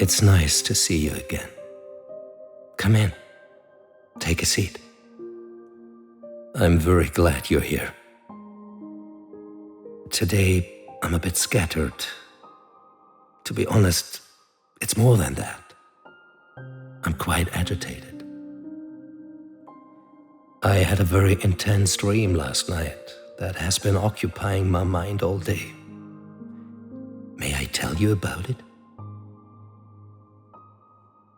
It's nice to see you again. Come in. Take a seat. I'm very glad you're here. Today, I'm a bit scattered. To be honest, it's more than that. I'm quite agitated. I had a very intense dream last night that has been occupying my mind all day. May I tell you about it?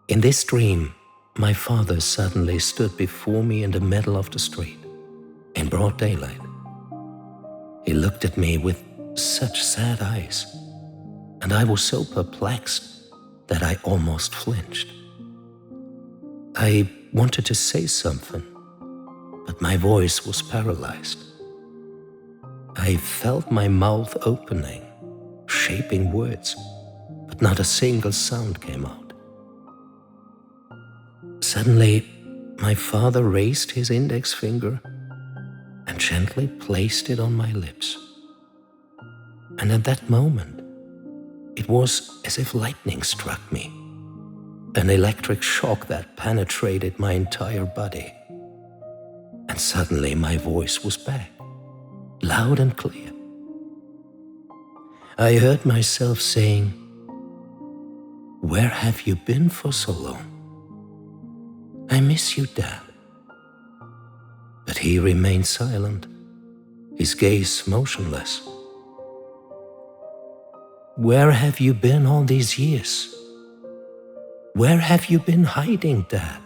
In this dream, my father suddenly stood before me in the middle of the street, in broad daylight. He looked at me with such sad eyes, and I was so perplexed that I almost flinched. I wanted to say something, but my voice was paralyzed. I felt my mouth opening, shaping words, but not a single sound came out. Suddenly, my father raised his index finger and gently placed it on my lips. And at that moment, it was as if lightning struck me, an electric shock that penetrated my entire body. And suddenly my voice was back, loud and clear. I heard myself saying, "Where have you been for so long? I miss you, Dad." But he remained silent, his gaze motionless. "Where have you been all these years? Where have you been hiding, Dad?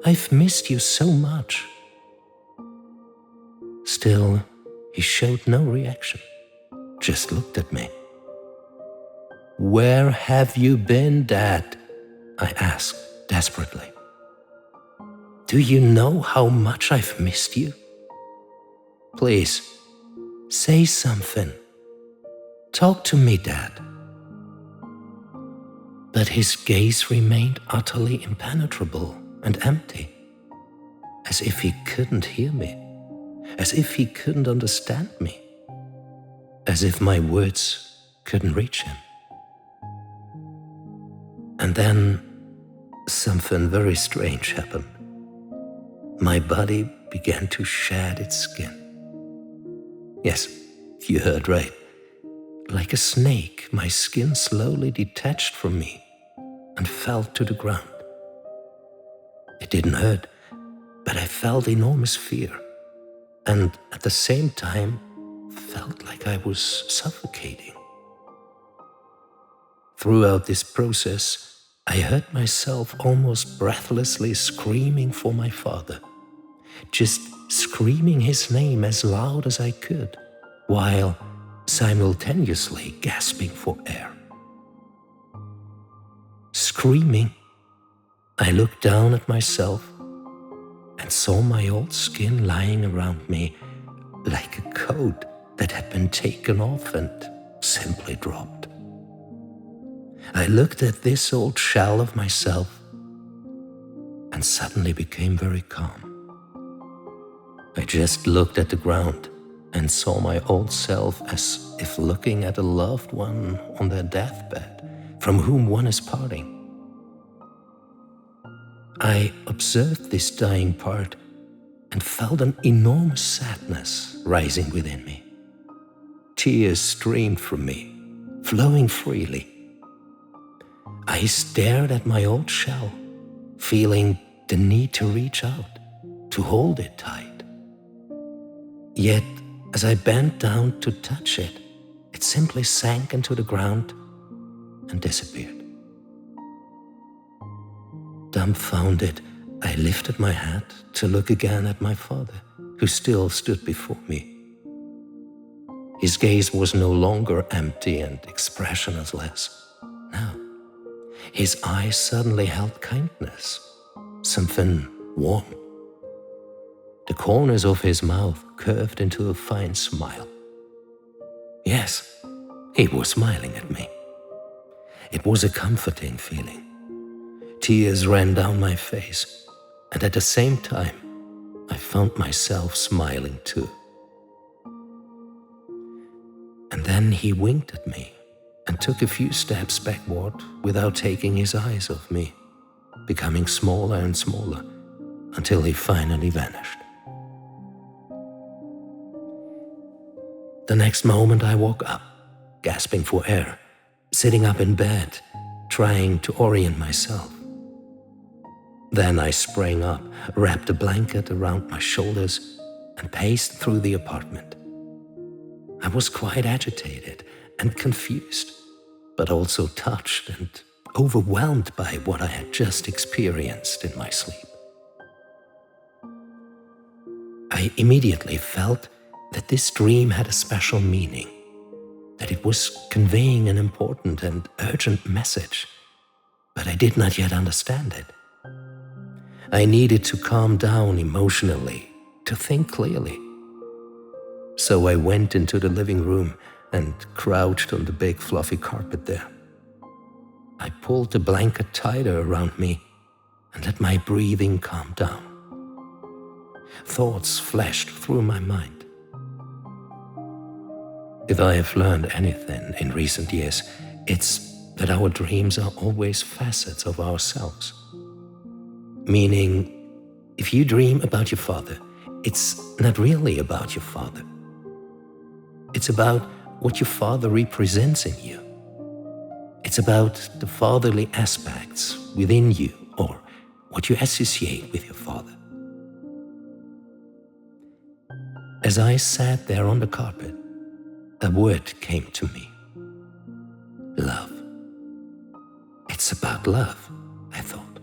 I've missed you so much." Still, he showed no reaction, just looked at me. "Where have you been, Dad?" I asked desperately. "Do you know how much I've missed you? Please, say something. Talk to me, Dad." But his gaze remained utterly impenetrable and empty, as if he couldn't hear me, as if he couldn't understand me, as if my words couldn't reach him. And then something very strange happened. My body began to shed its skin. Yes, you heard right. Like a snake, my skin slowly detached from me and fell to the ground. It didn't hurt, but I felt enormous fear, and at the same time felt like I was suffocating. Throughout this process, I heard myself almost breathlessly screaming for my father, just screaming his name as loud as I could, while simultaneously gasping for air. Screaming, I looked down at myself and saw my old skin lying around me like a coat that had been taken off and simply dropped. I looked at this old shell of myself and suddenly became very calm. I just looked at the ground and saw my old self as if looking at a loved one on their deathbed from whom one is parting. I observed this dying part and felt an enormous sadness rising within me. Tears streamed from me, flowing freely. I stared at my old shell, feeling the need to reach out, to hold it tight. Yet, as I bent down to touch it, it simply sank into the ground and disappeared. Dumbfounded, I lifted my head to look again at my father, who still stood before me. His gaze was no longer empty and expressionless. No, his eyes suddenly held kindness, something warm. The corners of his mouth curved into a fine smile. Yes, he was smiling at me. It was a comforting feeling. Tears ran down my face, and at the same time, I found myself smiling too. And then he winked at me and took a few steps backward without taking his eyes off me, becoming smaller and smaller until he finally vanished. The next moment I woke up, gasping for air, sitting up in bed, trying to orient myself. Then I sprang up, wrapped a blanket around my shoulders, and paced through the apartment. I was quite agitated and confused, but also touched and overwhelmed by what I had just experienced in my sleep. I immediately felt that this dream had a special meaning, that it was conveying an important and urgent message, but I did not yet understand it. I needed to calm down emotionally, to think clearly. So I went into the living room and crouched on the big fluffy carpet there. I pulled the blanket tighter around me and let my breathing calm down. Thoughts flashed through my mind. If I have learned anything in recent years, it's that our dreams are always facets of ourselves. Meaning, if you dream about your father, it's not really about your father. It's about what your father represents in you. It's about the fatherly aspects within you or what you associate with your father. As I sat there on the carpet, a word came to me. Love. It's about love, I thought.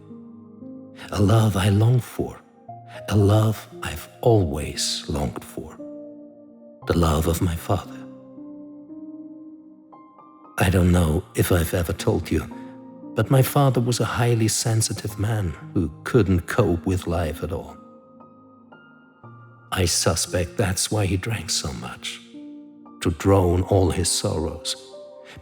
A love I long for, a love I've always longed for, the love of my father. I don't know if I've ever told you, but my father was a highly sensitive man who couldn't cope with life at all. I suspect that's why he drank so much, to drown all his sorrows,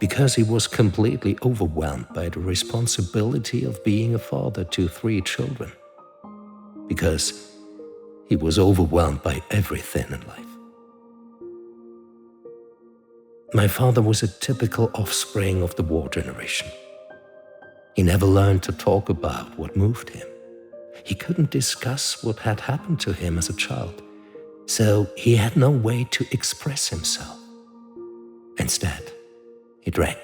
because he was completely overwhelmed by the responsibility of being a father to 3 children, because he was overwhelmed by everything in life. My father was a typical offspring of the war generation. He never learned to talk about what moved him. He couldn't discuss what had happened to him as a child, so he had no way to express himself. Instead, he drank.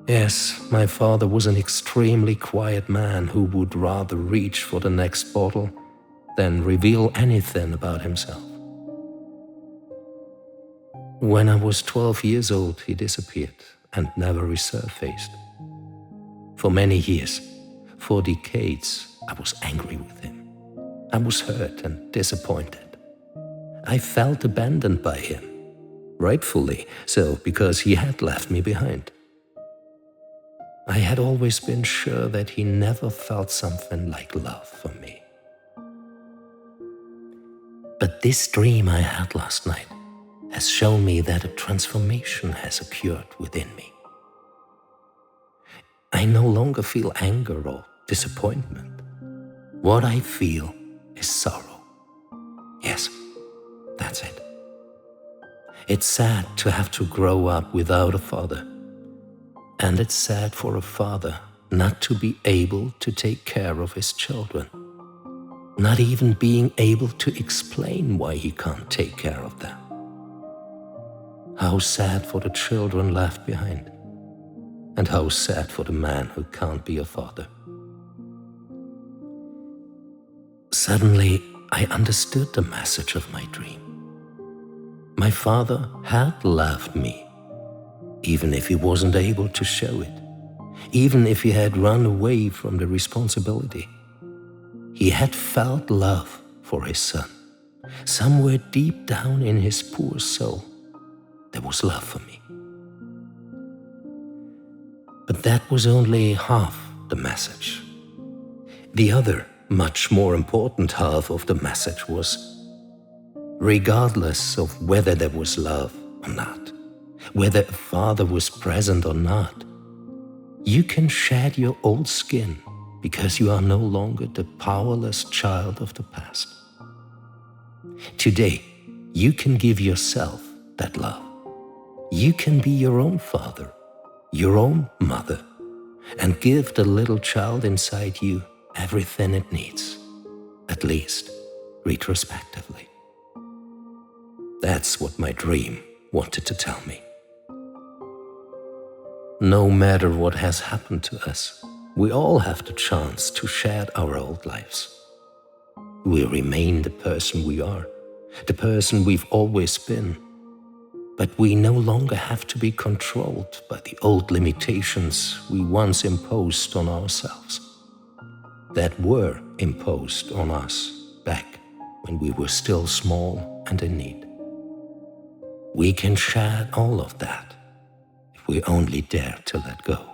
Yes, my father was an extremely quiet man who would rather reach for the next bottle than reveal anything about himself. When I was 12 years old, he disappeared and never resurfaced. For many years, for decades, I was angry with him. I was hurt and disappointed. I felt abandoned by him, rightfully so, because he had left me behind. I had always been sure that he never felt something like love for me. But this dream I had last night has shown me that a transformation has occurred within me. I no longer feel anger or disappointment. What I feel is sorrow. Yes, that's it. It's sad to have to grow up without a father. And it's sad for a father not to be able to take care of his children, not even being able to explain why he can't take care of them. How sad for the children left behind, and how sad for the man who can't be a father. Suddenly, I understood the message of my dream. My father had loved me, even if he wasn't able to show it, even if he had run away from the responsibility. He had felt love for his son. Somewhere deep down in his poor soul, there was love for me. But that was only half the message. The other, much more important half of the message was, regardless of whether there was love or not, whether a father was present or not, you can shed your old skin because you are no longer the powerless child of the past. Today, you can give yourself that love. You can be your own father, your own mother, and give the little child inside you everything it needs, at least retrospectively. That's what my dream wanted to tell me. No matter what has happened to us, we all have the chance to shed our old lives. We remain the person we are, the person we've always been, but we no longer have to be controlled by the old limitations we once imposed on ourselves, that were imposed on us back when we were still small and in need. We can shed all of that if we only dare to let go.